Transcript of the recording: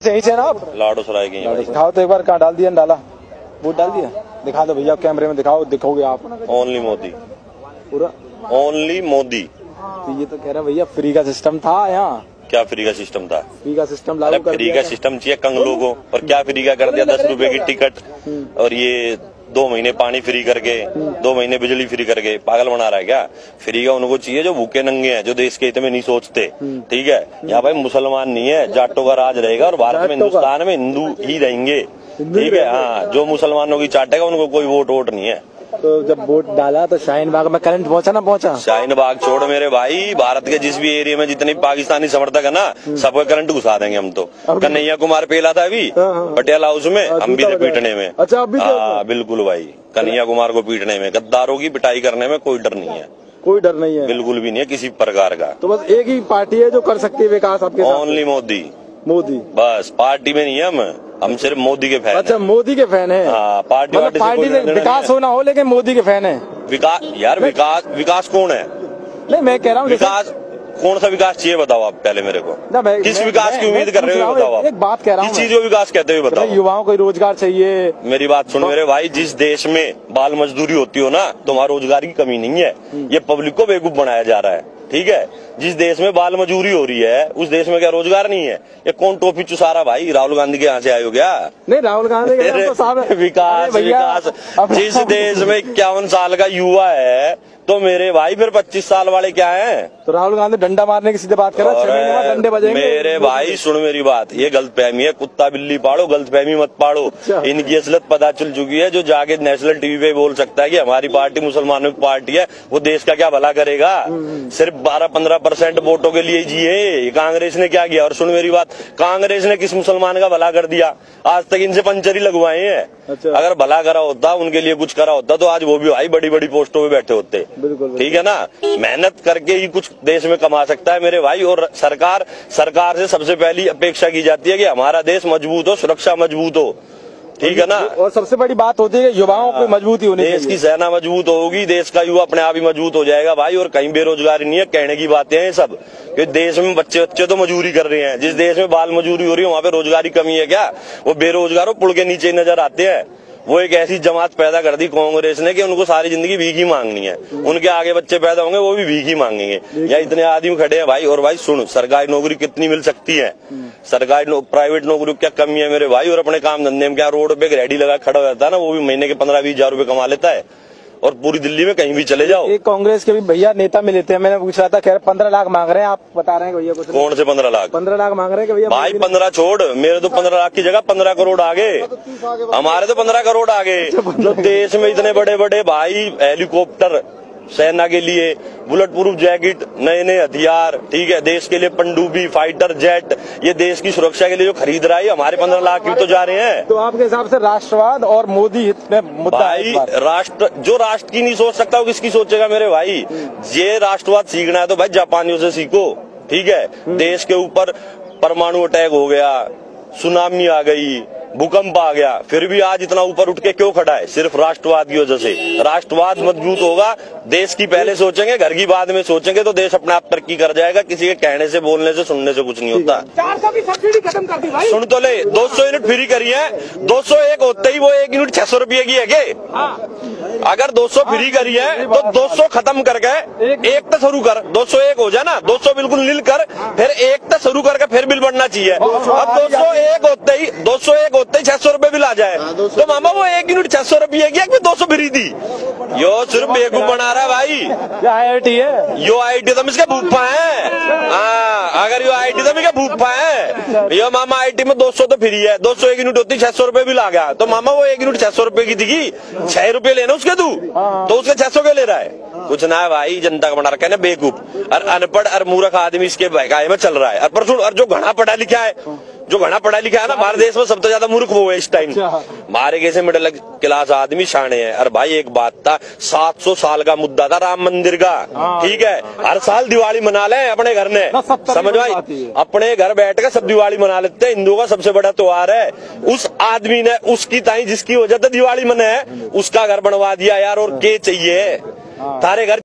यहीं से ना आप? लाडो सराय के हैं। दिखाओ तो एक बार, कहाँ डाल दिया डाला, वोट डाल दिया, दिखा दो भैया कैमरे में, दिखाओ, दिखोगे आप? ओनली मोदी, पूरा ओनली मोदी। तो ये तो कह रहा भैया फ्री का सिस्टम था यहाँ। क्या फ्री का सिस्टम था? फ्री का सिस्टम लागू कर दिया। फ्री का सिस्टम चाहिए कंगलों को, और क्या फ्री का कर दिया? 10 रुपए की टिकट, और ये 2 महीने पानी फ्री करके, 2 महीने बिजली फ्री करके पागल बना रहा है क्या? फ्री का उनको चाहिए जो भूखे नंगे हैं, जो देश के हित में नहीं सोचते। ठीक है, यहाँ भाई मुसलमान नहीं है, जाटों का राज रहेगा, और भारत में, हिंदुस्तान में हिंदू ही रहेंगे। ठीक है, हाँ, जो मुसलमानों की चाटेगा उनको कोई वोट नहीं है। तो जब वोट डाला तो शाहीन बाग में करंट पहुंचा ना पहुंचा? शाहीन बाग छोड़ मेरे भाई, भारत के जिस भी एरिया में जितने पाकिस्तानी समर्थक है ना, सबको करंट घुसा देंगे हम तो। कन्हैया कुमार पेला था अभी पटियाला हाउस में, हम भी थे पीटने में। अच्छा, अभी हाँ बिल्कुल भाई, कन्हैया कुमार को पीटने में, गद्दारों की पिटाई करने में कोई डर नहीं है। कोई डर नहीं है, बिल्कुल भी नहीं है किसी प्रकार का। तो बस एक ही पार्टी है जो कर सकती है विकास आपके साथ? ओनली मोदी। मोदी बस, पार्टी में नहीं है हम सिर्फ मोदी के फैन। अच्छा, मोदी के फैन है। हाँ, पार्टी से विकास होना हो, लेकिन मोदी के फैन है। विकास यार, विकास कौन है? नहीं, मैं कह रहा हूँ विकास कौन सा विकास चाहिए बताओ आप पहले मेरे को। किस विकास की उम्मीद कर रहे हो बताओ आप? एक बात कह रहा हूँ, किस चीज को विकास कहते हुए बताओ। युवाओं को रोजगार चाहिए। मेरी बात सुन मेरे भाई, जिस देश में बाल मजदूरी होती हो ना, तो वहाँ रोजगार की कमी नहीं है। ये पब्लिक को बेवकूफ बनाया जा रहा है। ठीक है, जिस देश में बाल मजदूरी हो रही है उस देश में क्या रोजगार नहीं है? ये कौन टोपी चुसा रहा भाई? राहुल गांधी के यहाँ से आए हो क्या? नहीं, राहुल गांधी तो साहब विकास जिस देश में 51 साल का युवा है, तो मेरे भाई फिर 25 साल वाले क्या हैं? तो राहुल गांधी डंडा मारने की सीधे बात कर रहा है, डंडे बजेंगे। मेरे भाई सुन मेरी बात, ये गलतफहमी है, कुत्ता बिल्ली पाड़ो, गलतफहमी मत पाड़ो। इनकी असलियत पता चल चुकी है। जो जाके नेशनल टीवी पे बोल सकता है कि हमारी पार्टी मुसलमानों की पार्टी है, वो देश का क्या भला करेगा? सिर्फ 12-15% वोटों के लिए जिए। कांग्रेस ने क्या किया? और सुन मेरी बात, कांग्रेस ने किस मुसलमान का भला कर दिया? आज तक इनसे पंचर ही लगवाए हैं। अच्छा। अगर भला करा होता, उनके लिए कुछ करा होता, तो आज वो भी भाई बड़ी बड़ी पोस्टों पे बैठे होते। बिल्कुल। ठीक है ना, मेहनत करके ही कुछ देश में कमा सकता है मेरे भाई। और सरकार से सबसे पहली अपेक्षा की जाती है कि हमारा देश मजबूत हो, सुरक्षा मजबूत हो। ठीक है ना, और सबसे बड़ी बात होती है कि युवाओं को मजबूती होनी चाहिए। देश की सेना मजबूत होगी, देश का युवा अपने आप ही मजबूत हो जाएगा भाई। और कहीं बेरोजगारी नहीं है, कहने की बातें हैं सब, कि देश में बच्चे तो मजदूरी कर रहे हैं। जिस देश में बाल मजदूरी हो रही है वहाँ पे रोजगारी कमी है क्या? वो बेरोजगारों पुल के नीचे नजर आते हैं। वो एक ऐसी जमात पैदा कर दी कांग्रेस ने कि उनको सारी जिंदगी भीख ही मांगनी है। उनके आगे बच्चे पैदा होंगे, वो भी भीख ही मांगेंगे। या इतने आदमी खड़े हैं भाई। और भाई सुन, सरकारी नौकरी कितनी मिल सकती है? प्राइवेट नौकरी क्या कमी है मेरे भाई? और अपने काम धंधे में क्या, रोड पे रेडी लगा खड़ा हो जाता है ना, वो भी महीने के 15-20 हजार रुपए कमा लेता है। और पूरी दिल्ली में कहीं भी चले जाओ। एक कांग्रेस के भी भैया नेता मिले थे, मैंने पूछ रहा था, कह रहे 15 लाख मांग रहे हैं। आप बता रहे हैं भैया कुछ? कौन से 15 लाख? 15 लाख मांग रहे हैं भैया। भाई 15 छोड़, मेरे तो 15 लाख की जगह 15 करोड़ आ गए। हमारे तो 15 करोड़ आ गए। जो देश में इतने बड़े बड़े भाई हेलीकॉप्टर सेना के लिए, बुलेट प्रूफ जैकेट, नए नए हथियार, ठीक है, देश के लिए पनडुब्बी, फाइटर जेट, ये देश की सुरक्षा के लिए जो खरीद रहा है, हमारे 15 लाख की तो जा रहे हैं। तो आपके हिसाब से राष्ट्रवाद और मोदी हित में मुद्दा भाई, जो राष्ट्र की नहीं सोच सकता वो किसकी सोचेगा मेरे भाई? ये राष्ट्रवाद सीखना है तो भाई जापानियों से सीखो। ठीक है, देश के ऊपर परमाणु अटैक हो गया, सुनामी आ गई, भूकंप आ गया, फिर भी आज इतना ऊपर उठ के क्यों खड़ा है? सिर्फ राष्ट्रवाद की वजह से। राष्ट्रवाद मजबूत होगा, देश की पहले सोचेंगे, घर की बाद में सोचेंगे, तो देश अपने आप तरक्की कर जाएगा। किसी के कहने से, बोलने से, सुनने से कुछ नहीं होता। 400 की सब्सिडी खत्म कर दी भाई। सुन तो ले, 200 यूनिट फ्री करी है। 201 होते ही वो 1 यूनिट 600 रुपये की है के? अगर 200 फ्री करी है तो 200 खत्म करके एक तो शुरू कर। 201 हो जाए ना, 200 बिल्कुल नील कर, फिर एक तो शुरू करके फिर बिल बढ़ना चाहिए। अब 201 होते ही 600 रुपए बिल आ जाए, तो मामा वो 1 यूनिट 600 रुपये की 200 फ्री दी। यो सिर्फ बेवकूफ बना रहा है भाई। IIT है, यो IIT तो इसके भूपा है। हाँ, अगर यो IIT तो इसके भूपा है। यो मामा IIT में 200 तो फ्री है, 200 1 यूनिट होती 600 रुपए बिल आ गया, तो मामा वो 1 यूनिट 600 रुपए की थी, 6 रुपए लेना उसके तू, तो उसके 600 के ले रहा है। कुछ ना है भाई, जनता का बना रखा है ना बेवकूफ। और अनपढ़ और मूर्ख आदमी इसके बहकाए में चल रहा है। और सुन, और जो घना पढ़ा लिखा है, ना, हमारे देश में सबसे ज्यादा मूर्ख वो है इस टाइम। हमारे कैसे मिडिल क्लास आदमी शाणे हैं। और भाई एक बात था, 700 साल का मुद्दा था राम मंदिर का। ठीक है, हर साल दिवाली मना ले अपने घर में, समझ भाई, अपने घर बैठ कर सब दिवाली मना लेते हैं। हिंदुओं का सबसे बड़ा त्योहार है। उस आदमी ने उसकी ताई जिसकी वजह से दिवाली मनाए, उसका घर बनवा दिया यार। और क्या चाहिए? तारे घर